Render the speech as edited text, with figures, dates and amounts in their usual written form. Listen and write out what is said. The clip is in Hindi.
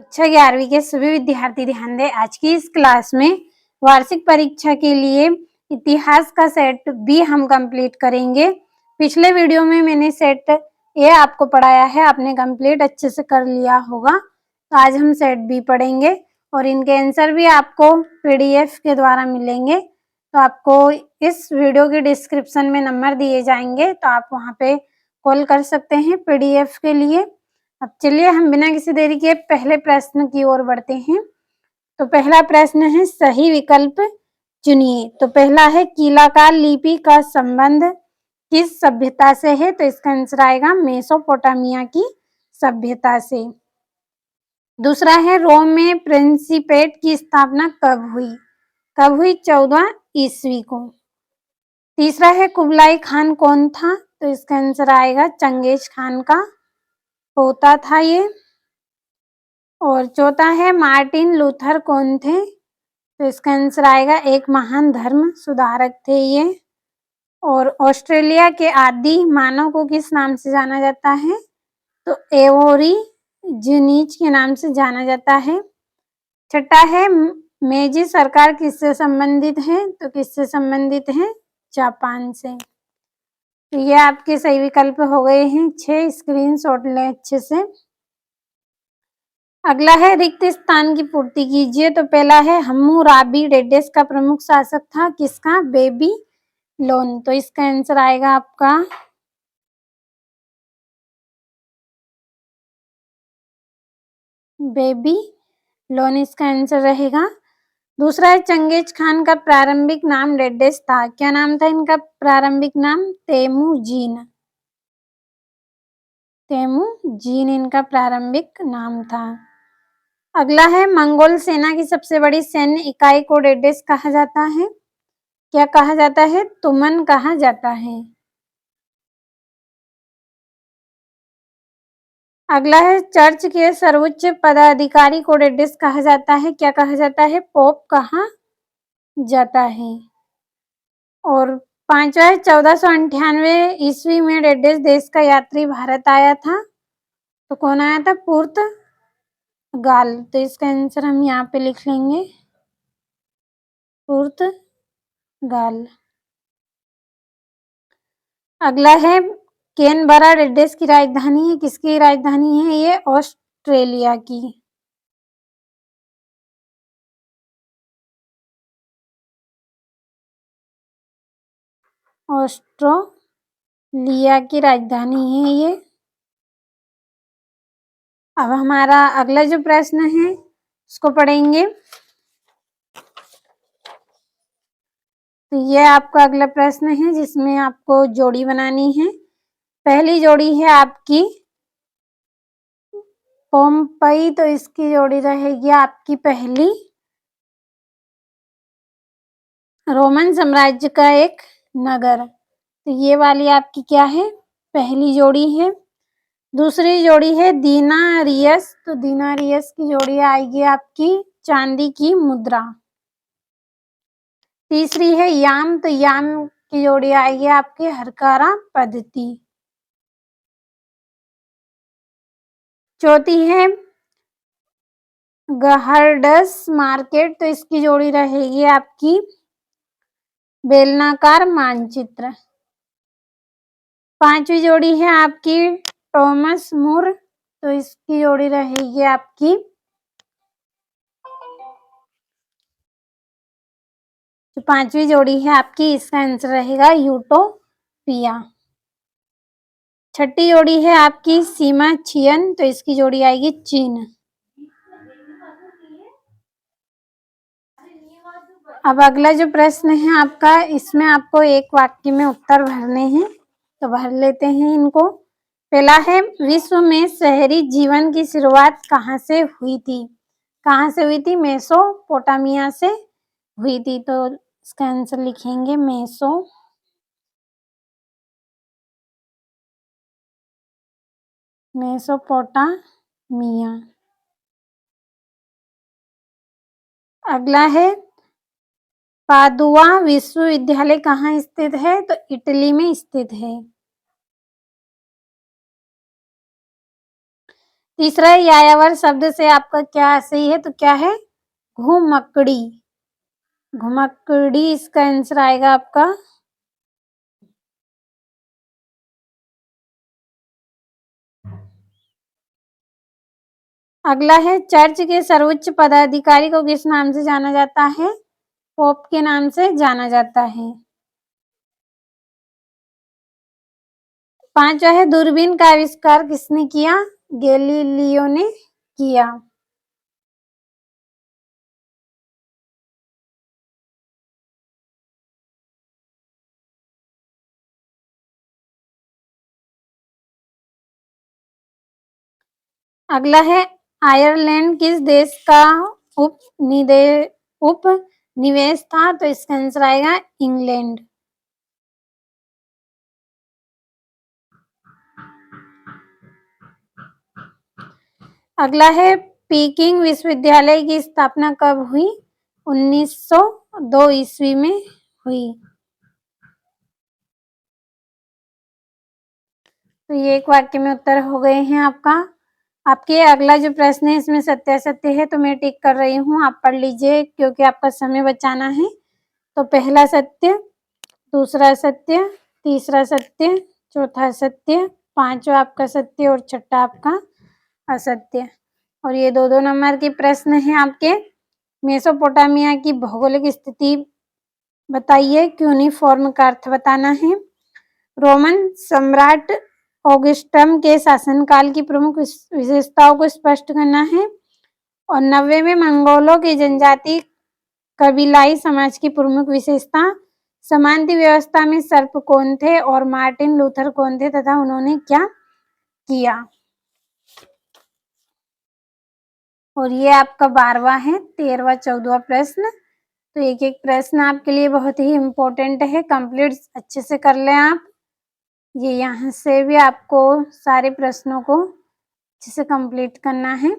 कक्षा 11वीं के सभी विद्यार्थी ध्यान दें। आज की इस क्लास में वार्षिक परीक्षा के लिए इतिहास का सेट बी हम कंप्लीट करेंगे। पिछले वीडियो में मैंने सेट ए आपको पढ़ाया है, आपने कंप्लीट अच्छे से कर लिया होगा। तो आज हम सेट बी पढ़ेंगे और इनके आंसर भी आपको पीडीएफ के द्वारा मिलेंगे। तो आपको इस वीडियो के डिस्क्रिप्शन में नंबर दिए जाएंगे, तो आप वहां पे कॉल कर सकते हैं पीडीएफ के लिए। अब चलिए हम बिना किसी देरी के पहले प्रश्न की ओर बढ़ते हैं। तो पहला प्रश्न है, सही विकल्प चुनिए। तो पहला है, कीलाकार लिपि का संबंध किस सभ्यता से है? तो इसका आंसर आएगा मेसोपोटामिया की सभ्यता से। दूसरा है, रोम में प्रिंसिपेट की स्थापना कब हुई? कब हुई? 14 ईस्वी को। तीसरा है, कुबलाई खान कौन था? तो इसका आंसर आएगा चंगेज खान का पोता था ये। और चौथा है, मार्टिन लूथर कौन थे? तो इसका आंसर आएगा एक महान धर्म सुधारक थे ये। और ऑस्ट्रेलिया के आदि मानव को किस नाम से जाना जाता है? तो एवोरी जिनीज के नाम से जाना जाता है। छठा है, मेजी सरकार किससे संबंधित है? तो किससे संबंधित है? जापान से। तो ये आपके सही विकल्प हो गए हैं 6। स्क्रीनशॉट लें अच्छे से। अगला है, रिक्त स्थान की पूर्ति कीजिए। तो पहला है, हम्मुराबी डेडेस का प्रमुख शासक था किसका? बेबीलोन। तो इसका आंसर आएगा आपका बेबीलोन, इसका आंसर रहेगा। दूसरा है, चंगेज खान का प्रारंभिक नाम डेडेस था। क्या नाम था इनका प्रारंभिक नाम? तेमुजीन। तेमुजीन इनका प्रारंभिक नाम था। अगला है, मंगोल सेना की सबसे बड़ी सैन्य इकाई को डेडेस कहा जाता है। क्या कहा जाता है? तुमन कहा जाता है। अगला है, चर्च के सर्वोच्च पदाधिकारी को डेडेस कहा जाता है। क्या कहा जाता है? पोप कहा जाता है। और पांचवा है, 1498 ईस्वी में डेडेस देश का यात्री भारत आया था। तो कौन आया था? पुर्तगाल। तो इसका आंसर हम यहाँ पे लिख लेंगे पुर्तगाल। अगला है, कैनबरा डेडेस की राजधानी है। किसकी राजधानी है ये? ऑस्ट्रेलिया की। ऑस्ट्रेलिया की राजधानी है ये। अब हमारा अगला जो प्रश्न है उसको पढ़ेंगे। तो ये आपका अगला प्रश्न है जिसमें आपको जोड़ी बनानी है। पहली जोड़ी है आपकी पोम्पई, तो इसकी जोड़ी रहेगी आपकी पहली रोमन साम्राज्य का एक नगर। तो ये वाली आपकी क्या है? पहली जोड़ी है। दूसरी जोड़ी है दिनारियस। तो दिनारियस की जोड़ी आएगी आपकी चांदी की मुद्रा। तीसरी है याम। तो याम की जोड़ी आएगी आपकी हरकारा पद्धति। चौथी है गहर्डस मार्केट। तो इसकी जोड़ी रहेगी आपकी बेलनाकार मानचित्र। पांचवी जोड़ी है आपकी टॉमस मूर। तो इसकी जोड़ी रहेगी आपकी जो पांचवी जोड़ी है आपकी, इसका आंसर रहेगा यूटोपिया। छठी जोड़ी है आपकी सीमा छियन। तो इसकी जोड़ी आएगी चीन। अब अगला जो प्रश्न है आपका, इसमें आपको एक वाक्य में उत्तर भरने हैं। तो भर लेते हैं इनको। पहला है, विश्व में शहरी जीवन की शुरुआत कहाँ से हुई थी? कहाँ से हुई थी? मेसोपोटामिया से हुई थी। तो इसका आंसर लिखेंगे मेसोपोटामिया। अगला है, पादुआ विश्वविद्यालय कहाँ स्थित है? तो इटली में स्थित है। तीसरा यायावर शब्द से आपका क्या सही है, तो क्या है घुमक्कड़ी। घुमक्कड़ी इसका आंसर आएगा आपका। अगला है चर्च के सर्वोच्च पदाधिकारी को किस नाम से जाना जाता है? पोप के नाम से जाना जाता है। पांचवा है दूरबीन का आविष्कार किसने किया? गैलीलियो ने किया। अगला है आयरलैंड किस देश का उपनिवेश था? तो इसका आंसर आएगा इंग्लैंड। अगला है पीकिंग विश्वविद्यालय की स्थापना कब हुई? 1902 ईस्वी में हुई। तो ये एक वाक्य में उत्तर हो गए हैं आपका। आपके अगला जो प्रश्न है इसमें सत्यासत्य है, तो मैं टिक कर रही हूँ, आप पढ़ लीजिए क्योंकि आपका समय बचाना है। तो पहला सत्य, दूसरा सत्य, तीसरा सत्य, चौथा सत्य, पांचवा आपका सत्य और छठा आपका असत्य। और ये 2-2 नंबर के प्रश्न हैं आपके। मेसोपोटामिया की भौगोलिक स्थिति बताइए, क्यूनिफॉर्म का अर्थ बताना है। रोमन सम्राट ऑगस्टम के शासनकाल की प्रमुख विशेषताओं को स्पष्ट करना है। और 90 में मंगोलों की जनजाति कबीलाई समाज की प्रमुख विशेषता। समानता व्यवस्था में सर्प कौन थे और मार्टिन लूथर कौन थे तथा उन्होंने क्या किया। और ये आपका 12वां है। 13वां 14वां प्रश्न। तो एक एक प्रश्न आपके लिए बहुत ही इम्पोर्टेंट है, कंप्लीट अच्छे से कर लें आप। ये यहाँ से भी आपको सारे प्रश्नों को अच्छे से कंप्लीट करना है।